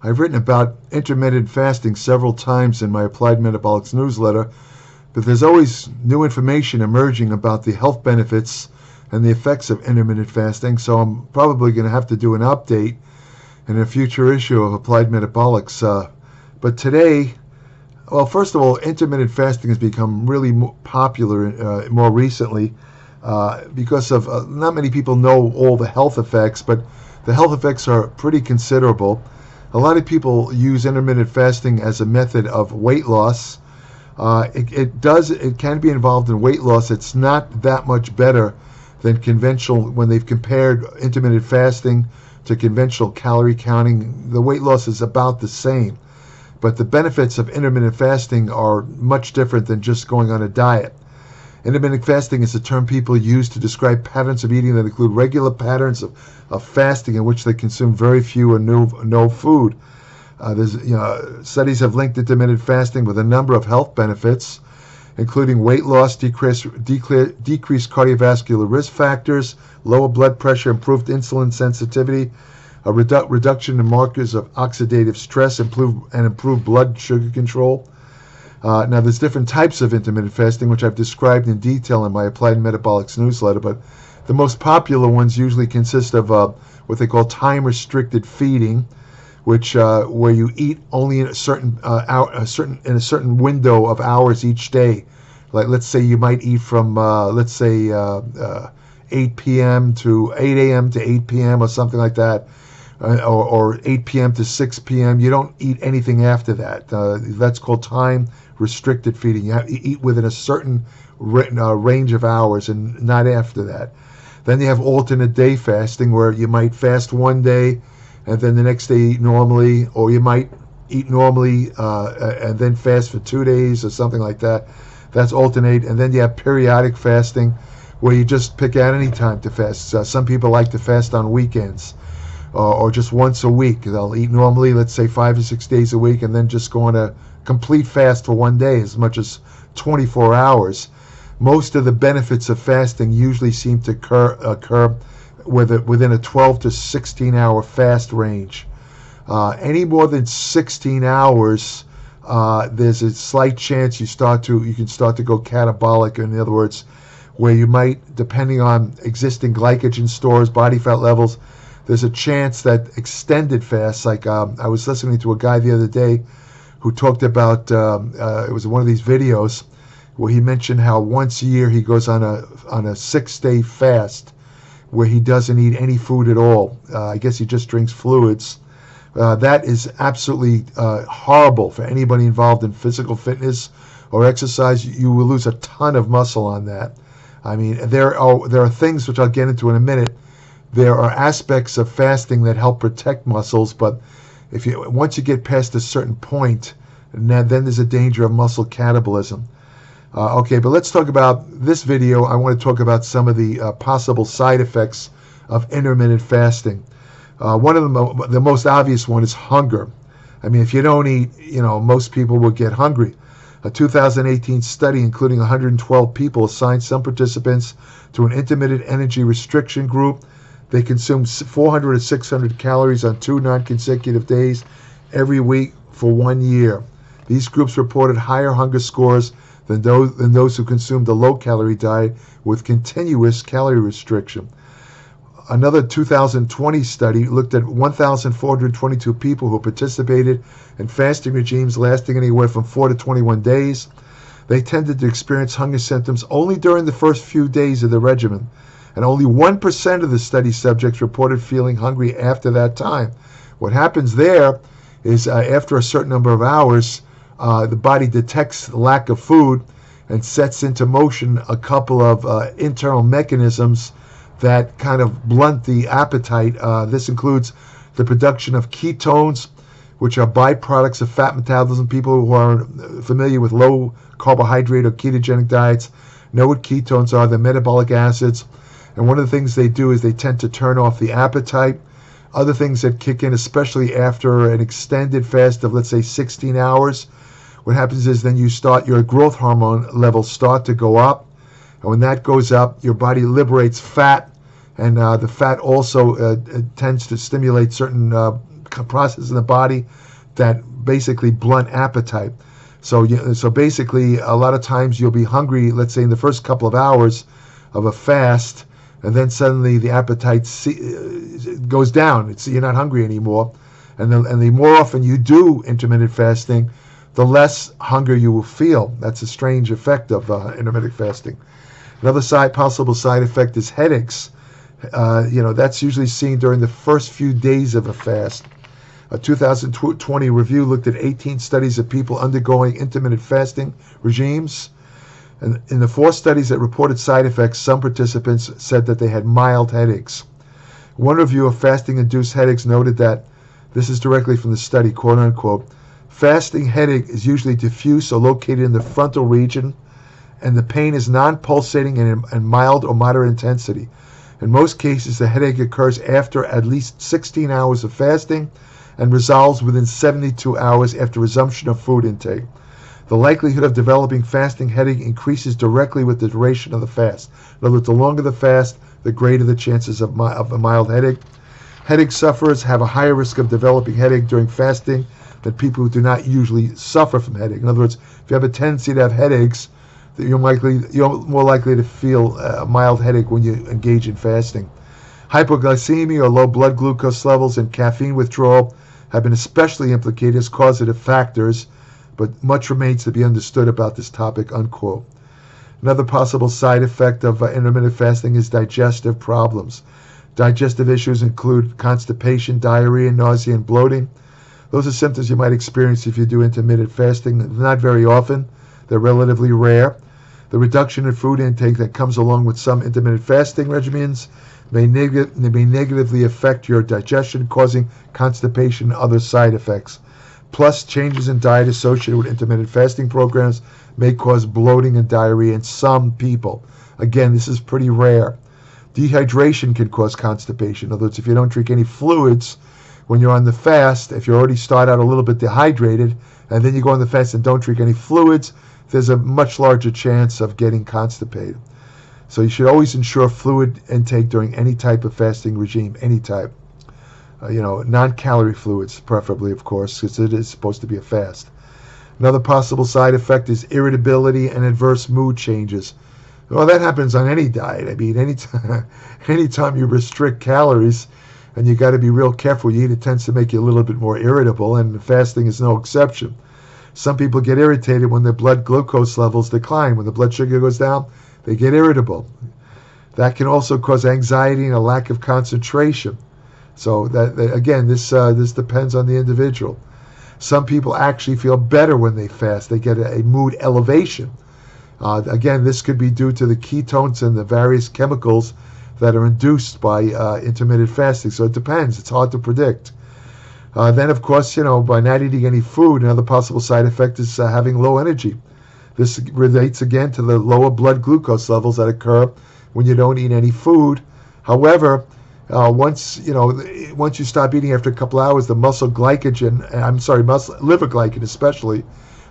I've written about intermittent fasting several times in my Applied Metabolics newsletter, but there's always new information emerging about the health benefits and the effects of intermittent fasting, so I'm probably going to have to do an update in a future issue of Applied Metabolics. But today, well, first of all, intermittent fasting has become really popular more recently because of not many people know all the health effects, but the health effects are pretty considerable. A lot of people use intermittent fasting as a method of weight loss. It can be involved in weight loss. It's not that much better than conventional. When they've compared intermittent fasting to conventional calorie counting, the weight loss is about the same. But the benefits of intermittent fasting are much different than just going on a diet. Intermittent fasting is a term people use to describe patterns of eating that include regular patterns of fasting in which they consume very few or no food. Studies have linked intermittent fasting with a number of health benefits, including weight loss, decreased cardiovascular risk factors, lower blood pressure, improved insulin sensitivity, a reduction in markers of oxidative stress, improved blood sugar control. Now, there's different types of intermittent fasting, which I've described in detail in my Applied Metabolics newsletter, but the most popular ones usually consist of what they call time-restricted feeding, which where you eat only in a certain window of hours each day. Like, let's say you might eat from 8 p.m. to 8 a.m. to 8 p.m. or something like that, or 8 p.m. to 6 p.m. You don't eat anything after that. That's called time-restricted feeding. You eat within a certain range of hours and not after that. Then you have alternate day fasting, where you might fast one day and then the next day eat normally, or you might eat normally and then fast for 2 days or something like that. That's alternate. And then you have periodic fasting, where you just pick out any time to fast. Some people like to fast on weekends or just once a week. They'll eat normally, let's say 5 or 6 days a week, and then just go on a complete fast for one day, as much as 24 hours. Most of the benefits of fasting usually seem to occur within a 12 to 16 hour fast range. Any more than 16 hours, there's a slight chance you can start to go catabolic. In other words, where you might, depending on existing glycogen stores, body fat levels, there's a chance that extended fasts, like I was listening to a guy the other day who talked about, it was one of these videos where he mentioned how once a year he goes on a 6-day fast where he doesn't eat any food at all. I guess he just drinks fluids. That is absolutely horrible for anybody involved in physical fitness or exercise. You will lose a ton of muscle on that. I mean, there are things which I'll get into in a minute. There are aspects of fasting that help protect muscles, but once you get past a certain point, then there's a danger of muscle catabolism. Okay, but let's talk about this video. I want to talk about some of the possible side effects of intermittent fasting. One of the most obvious one is hunger. I mean, if you don't eat, most people will get hungry. A 2018 study, including 112 people, assigned some participants to an intermittent energy restriction group. They consumed 400 to 600 calories on 2 non-consecutive days every week for 1 year. These groups reported higher hunger scores than those who consumed a low-calorie diet with continuous calorie restriction. Another 2020 study looked at 1,422 people who participated in fasting regimes lasting anywhere from 4 to 21 days. They tended to experience hunger symptoms only during the first few days of the regimen, and only 1% of the study subjects reported feeling hungry after that time. What happens there is after a certain number of hours, the body detects the lack of food and sets into motion a couple of internal mechanisms that kind of blunt the appetite. This includes the production of ketones, which are byproducts of fat metabolism. People who are familiar with low carbohydrate or ketogenic diets know what ketones are. They're metabolic acids. And one of the things they do is they tend to turn off the appetite. Other things that kick in, especially after an extended fast of, let's say, 16 hours, what happens is then your growth hormone levels start to go up. And when that goes up, your body liberates fat. And the fat also tends to stimulate certain processes in the body that basically blunt appetite. So basically, a lot of times you'll be hungry, let's say in the first couple of hours of a fast, and then suddenly the appetite goes down. You're not hungry anymore. And the more often you do intermittent fasting, the less hunger you will feel. That's a strange effect of intermittent fasting. Another possible side effect is headaches. That's usually seen during the first few days of a fast. A 2020 review looked at 18 studies of people undergoing intermittent fasting regimes. And in the 4 studies that reported side effects, some participants said that they had mild headaches. One review of fasting-induced headaches noted that, this is directly from the study, quote unquote, fasting headache is usually diffuse or located in the frontal region, and the pain is non-pulsating and mild or moderate intensity. In most cases, the headache occurs after at least 16 hours of fasting and resolves within 72 hours after resumption of food intake. The likelihood of developing fasting headache increases directly with the duration of the fast. In other words, the longer the fast, the greater the chances of a mild headache. Headache sufferers have a higher risk of developing headache during fasting than people who do not usually suffer from headache. In other words, if you have a tendency to have headaches, you're more likely to feel a mild headache when you engage in fasting. Hypoglycemia or low blood glucose levels and caffeine withdrawal have been especially implicated as causative factors, but much remains to be understood about this topic, unquote. Another possible side effect of intermittent fasting is digestive problems. Digestive issues include constipation, diarrhea, nausea, and bloating. Those are symptoms you might experience if you do intermittent fasting. Not very often. They're relatively rare. The reduction in food intake that comes along with some intermittent fasting regimens may negatively affect your digestion, causing constipation and other side effects. Plus, changes in diet associated with intermittent fasting programs may cause bloating and diarrhea in some people. Again, this is pretty rare. Dehydration can cause constipation. In other words, if you don't drink any fluids when you're on the fast, if you already start out a little bit dehydrated, and then you go on the fast and don't drink any fluids, there's a much larger chance of getting constipated. So you should always ensure fluid intake during any type of fasting regime, any type. Non-calorie fluids, preferably, of course, because it is supposed to be a fast. Another possible side effect is irritability and adverse mood changes. Well, that happens on any diet. I mean, anytime you restrict calories, and you got to be real careful you eat, it tends to make you a little bit more irritable, and fasting is no exception. Some people get irritated when their blood glucose levels decline. When the blood sugar goes down, they get irritable. That can also cause anxiety and a lack of concentration. So again, this depends on the individual. Some people actually feel better when they fast. They get a mood elevation. Again, this could be due to the ketones and the various chemicals that are induced by intermittent fasting. So it depends. It's hard to predict. Then, of course, by not eating any food, another possible side effect is having low energy. This relates again to the lower blood glucose levels that occur when you don't eat any food. However, once you stop eating after a couple hours, the liver glycan especially,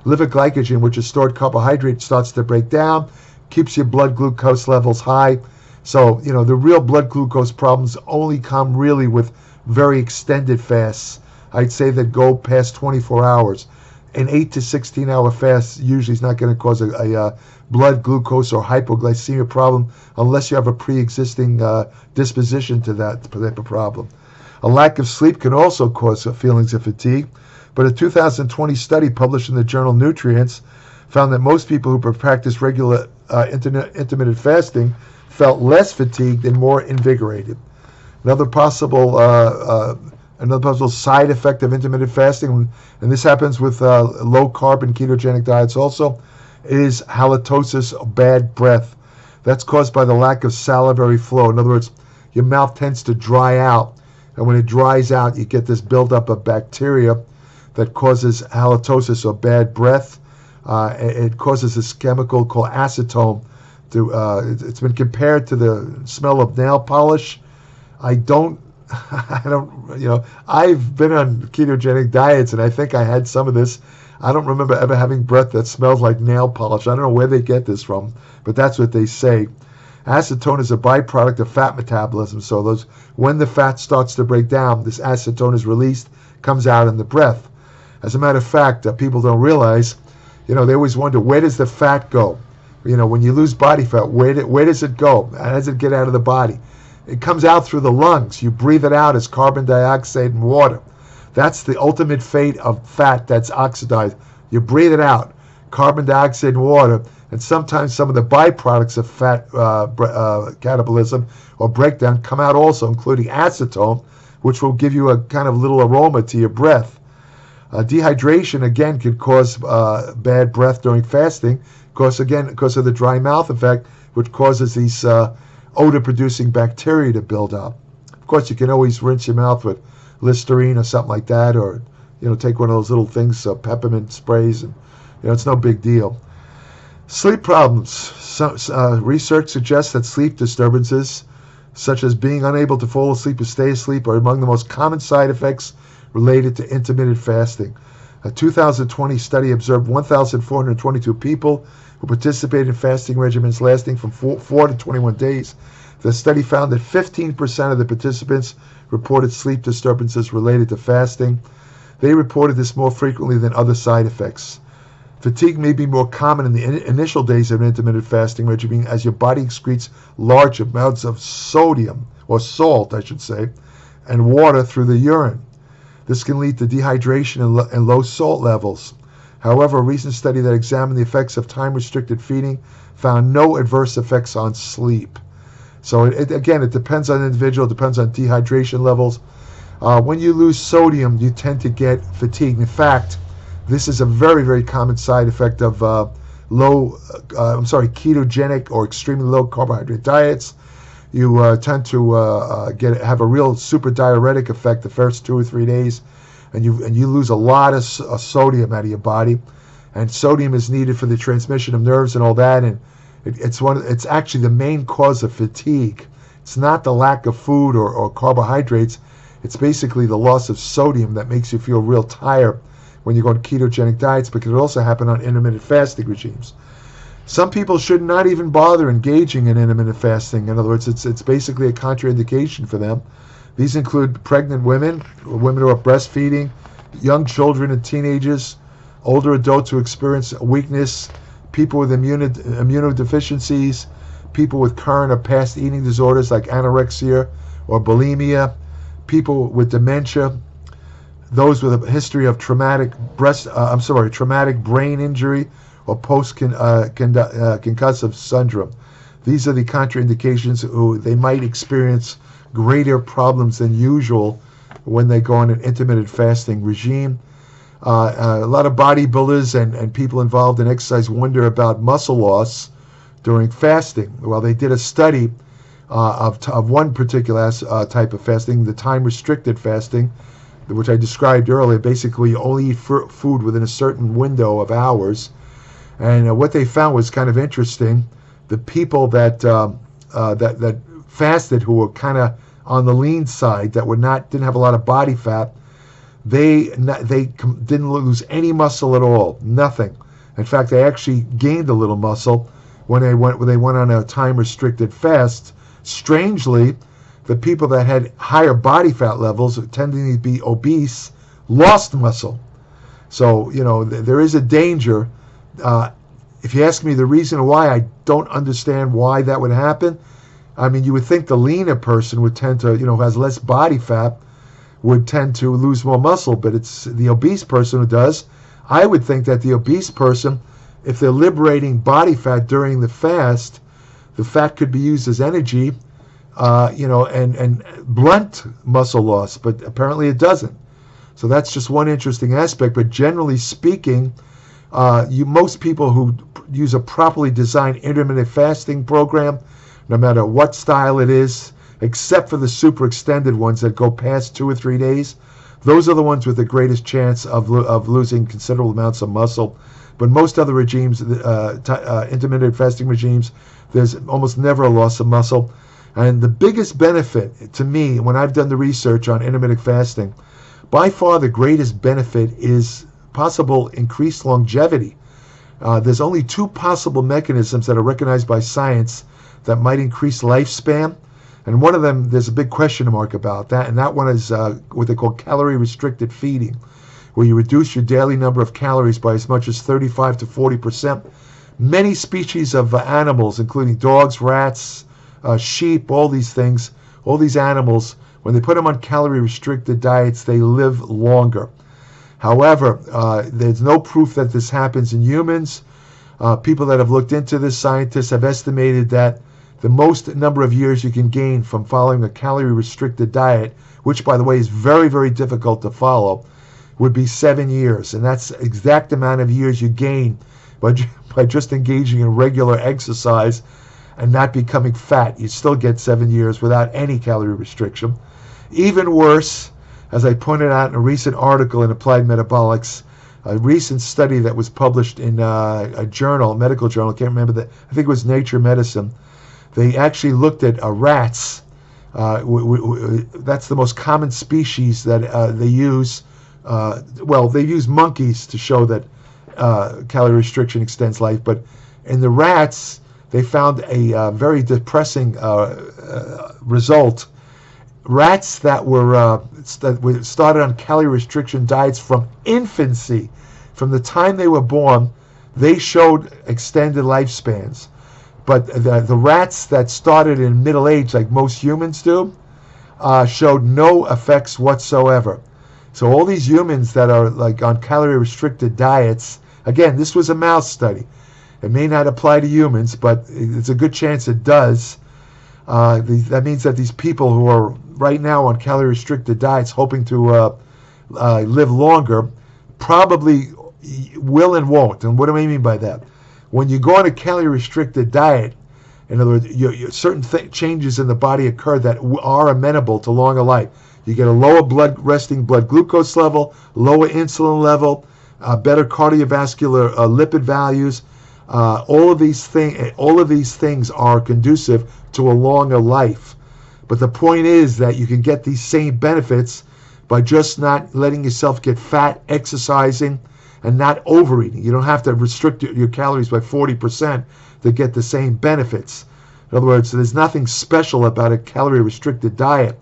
liver glycogen, which is stored carbohydrate, starts to break down, keeps your blood glucose levels high. So, the real blood glucose problems only come really with very extended fasts. I'd say that go past 24 hours. An 8 to 16 hour fast usually is not going to cause a blood glucose or hypoglycemia problem unless you have a pre-existing disposition to that type of problem. A lack of sleep can also cause feelings of fatigue, but a 2020 study published in the journal Nutrients found that most people who practice regular intermittent fasting felt less fatigued and more invigorated. Another possible side effect of intermittent fasting, and this happens with low-carb and ketogenic diets also, is halitosis, or bad breath. That's caused by the lack of salivary flow. In other words, your mouth tends to dry out, and when it dries out, you get this buildup of bacteria that causes halitosis, or bad breath. It causes this chemical called acetone. It's been compared to the smell of nail polish. I've been on ketogenic diets, and I think I had some of this. I don't remember ever having breath that smells like nail polish. I don't know where they get this from, but that's what they say. Acetone is a byproduct of fat metabolism. So when the fat starts to break down, this acetone is released, comes out in the breath. As a matter of fact, people don't realize, they always wonder, where does the fat go? When you lose body fat, where does it go? How does it get out of the body? It comes out through the lungs. You breathe it out as carbon dioxide and water. That's the ultimate fate of fat that's oxidized. You breathe it out, carbon dioxide and water, and sometimes some of the byproducts of fat catabolism or breakdown come out also, including acetone, which will give you a kind of little aroma to your breath. Dehydration, again, could cause bad breath during fasting, because of the dry mouth effect, which causes these odor-producing bacteria to build up. Of course, you can always rinse your mouth with Listerine or something like that, or take one of those little things, peppermint sprays, and it's no big deal. Sleep problems. Research suggests that sleep disturbances, such as being unable to fall asleep or stay asleep, are among the most common side effects related to intermittent fasting. A 2020 study observed 1,422 people who participated in fasting regimens lasting from 4 to 21 days. The study found that 15% of the participants reported sleep disturbances related to fasting. They reported this more frequently than other side effects. Fatigue may be more common in the initial days of an intermittent fasting regimen as your body excretes large amounts of sodium, or salt, I should say, and water through the urine. This can lead to dehydration and low salt levels. However, a recent study that examined the effects of time-restricted feeding found no adverse effects on sleep. So it depends on the individual, it depends on dehydration levels. When you lose sodium, you tend to get fatigue. In fact, this is a very, very common side effect of ketogenic or extremely low carbohydrate diets. You tend to have a real super diuretic effect the first 2 or 3 days, and you lose a lot of sodium out of your body, and sodium is needed for the transmission of nerves and all that, and it's actually the main cause of fatigue. It's not the lack of food or carbohydrates. It's basically the loss of sodium that makes you feel real tired when you go on ketogenic diets, but it can also happen on intermittent fasting regimes. Some people should not even bother engaging in intermittent fasting. In other words, it's basically a contraindication for them. These include pregnant women who are breastfeeding, young children and teenagers, older adults who experience weakness, people with immunodeficiencies, people with current or past eating disorders like anorexia or bulimia, people with dementia, those with a history of traumatic brain injury or post-concussive syndrome. These are the contraindications who they might experience greater problems than usual when they go on an intermittent fasting regime. A lot of bodybuilders and people involved in exercise wonder about muscle loss during fasting. Well, they did a study of one particular type of fasting, the time-restricted fasting, which I described earlier. Basically, you only eat food within a certain window of hours. And what they found was kind of interesting. The people that fasted, who were kind of on the lean side, that didn't have a lot of body fat, they didn't lose any muscle at all, nothing. In fact, they actually gained a little muscle when they went on a time-restricted fast. Strangely, the people that had higher body fat levels, tending to be obese, lost muscle. So, there is a danger. If you ask me the reason why, I don't understand why that would happen. I mean, you would think the leaner person would tend to, who has less body fat, would tend to lose more muscle, but it's the obese person who does. I would think that the obese person, if they're liberating body fat during the fast, the fat could be used as energy, and blunt muscle loss, but apparently it doesn't. So that's just one interesting aspect. But generally speaking, most people who use a properly designed intermittent fasting program, no matter what style it is, except for the super extended ones that go past 2 or 3 days, those are the ones with the greatest chance of losing considerable amounts of muscle. But most other regimes, intermittent fasting regimes, there's almost never a loss of muscle. And the biggest benefit to me, when I've done the research on intermittent fasting, by far the greatest benefit is possible increased longevity. There's only 2 possible mechanisms that are recognized by science that might increase lifespan. And one of them, there's a big question mark about that, and that one is what they call calorie-restricted feeding, where you reduce your daily number of calories by as much as 35 to 40%. Many species of animals, including dogs, rats, sheep, all these things, all these animals, when they put them on calorie-restricted diets, they live longer. However, there's no proof that this happens in humans. People that have looked into this, scientists have estimated that the most number of years you can gain from following a calorie-restricted diet, which, by the way, is very, very difficult to follow, would be 7 years. And that's the exact amount of years you gain by just engaging in regular exercise and not becoming fat. You still get 7 years without any calorie restriction. Even worse, as I pointed out in a recent article in Applied Metabolics, a recent study that was published in a journal, a medical journal, I can't remember that, I think it was Nature Medicine. They actually looked at rats. That's the most common species that they use. They use monkeys to show that calorie restriction extends life, but in the rats, they found a very depressing result. Rats that were started on calorie restriction diets from infancy, from the time they were born, they showed extended lifespans. But the rats that started in middle age, like most humans do, showed no effects whatsoever. So all these humans that are like on calorie restricted diets, again, this was a mouse study. It may not apply to humans, but it's a good chance it does. That means that these people who are right now on calorie restricted diets hoping to live longer probably will and won't. And what do I mean by that? When you go on a calorie restricted diet, in other words, certain changes in the body occur that are amenable to longer life. You get a lower resting blood glucose level, lower insulin level, better cardiovascular lipid values. All of these things are conducive to a longer life. But the point is that you can get these same benefits by just not letting yourself get fat, exercising, and not overeating. You don't have to restrict your calories by 40% to get the same benefits. In other words, there's nothing special about a calorie-restricted diet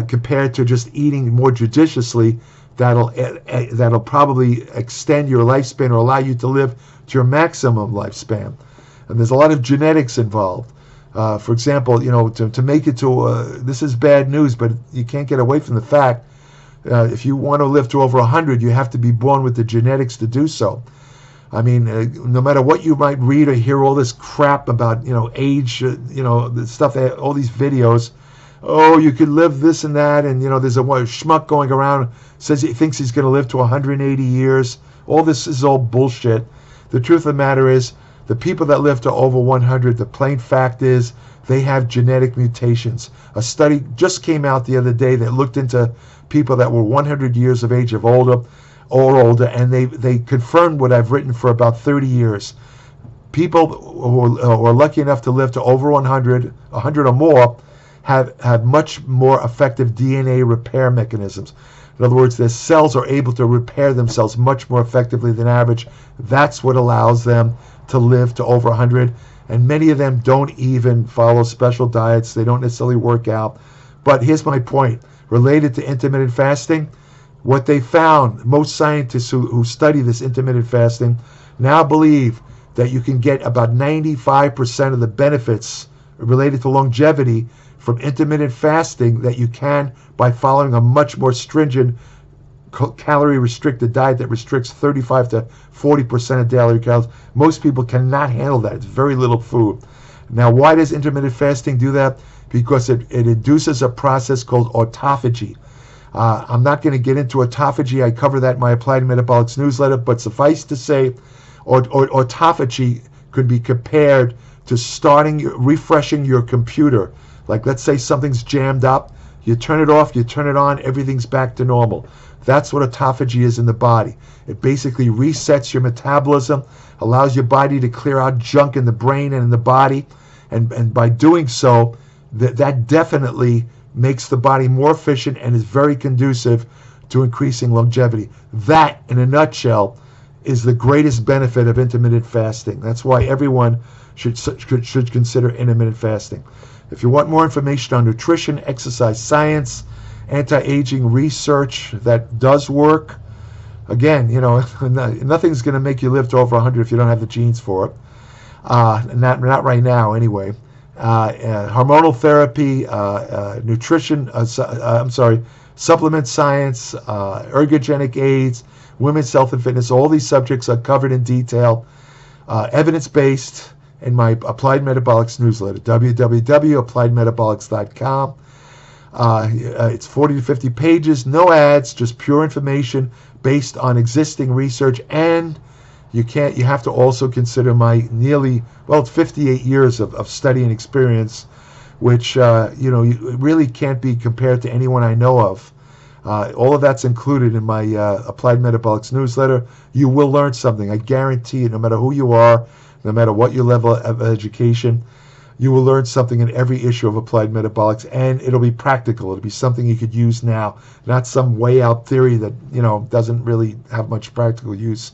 compared to just eating more judiciously. That'll probably extend your lifespan or allow you to live to your maximum lifespan. And there's a lot of genetics involved. For example, to make it to this is bad news, but you can't get away from the fact. If you want to live to over 100, you have to be born with the genetics to do so. I mean, no matter what you might read or hear, all this crap about age, the stuff, all these videos. Oh, you could live this and that, and there's a schmuck going around says he thinks he's going to live to 180 years. All this is all bullshit. The truth of the matter is, the people that live to over 100, the plain fact is, they have genetic mutations. A study just came out the other day that looked into people that were 100 years of age or older, and they confirmed what I've written for about 30 years. People who are lucky enough to live to over 100 or more, have much more effective DNA repair mechanisms. In other words, their cells are able to repair themselves much more effectively than average. That's what allows them to live to over 100. And many of them don't even follow special diets. They don't necessarily work out. But here's my point. Related to intermittent fasting, what they found, most scientists who study this intermittent fasting now believe that you can get about 95% of the benefits related to longevity from intermittent fasting that you can by following a much more stringent calorie restricted diet that restricts 35 to 40% of daily calories. Most people cannot handle that. It's very little food. Now, why does intermittent fasting do that? Because it induces a process called autophagy. I'm not going to get into autophagy. I cover that in my Applied Metabolics newsletter, but suffice to say, autophagy could be compared to refreshing your computer. Like, let's say something's jammed up, you turn it off, you turn it on, everything's back to normal. That's what autophagy is in the body. It basically resets your metabolism, allows your body to clear out junk in the brain and in the body, and by doing so, that definitely makes the body more efficient and is very conducive to increasing longevity. That, in a nutshell, is the greatest benefit of intermittent fasting. That's why everyone should consider intermittent fasting. If you want more information on nutrition, exercise science, anti-aging research that does work, again, nothing's going to make you live to over 100 if you don't have the genes for it. Not right now, anyway. Hormonal therapy, nutrition, supplement science, ergogenic aids, women's health and fitness. All these subjects are covered in detail, evidence-based, in my Applied Metabolics newsletter, www.appliedmetabolics.com. It's 40 to 50 pages, no ads, just pure information based on existing research, and you have to also consider my nearly 58 years of study and experience, which you really can't be compared to anyone I know of. All of that's included in my Applied Metabolics newsletter. You will learn something, I guarantee it. No matter who you are, no matter what your level of education, you will learn something in every issue of Applied Metabolics, and it'll be practical. It'll be something you could use now, not some way out theory that doesn't really have much practical use.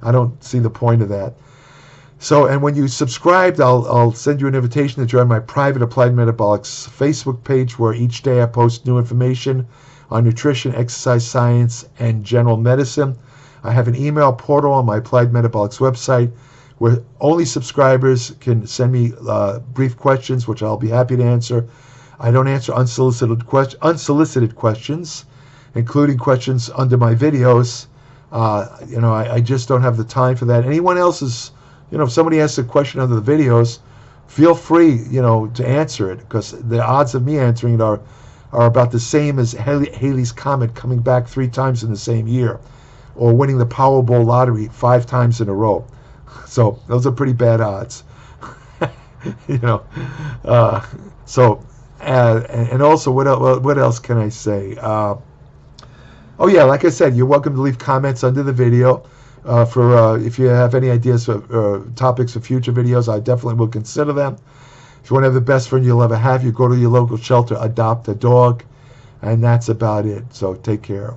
I don't see the point of that. So, and when you subscribed, I'll send you an invitation to join my private Applied Metabolics Facebook page, where each day I post new information on nutrition, exercise science, and general medicine. I have an email portal on my Applied Metabolics website where only subscribers can send me brief questions, which I'll be happy to answer. I don't answer unsolicited questions, including questions under my videos. I just don't have the time for that. Anyone else is, if somebody asks a question under the videos, feel free, to answer it, because the odds of me answering it are about the same as Halley's Comet coming back 3 times in the same year, or winning the Powerball lottery 5 times in a row. So those are pretty bad odds. And also, what else can I say? Like I said, you're welcome to leave comments under the video. If you have any ideas for topics for future videos, I definitely will consider them. If you want to have the best friend you'll ever have, you go to your local shelter, adopt a dog, and that's about it. So take care.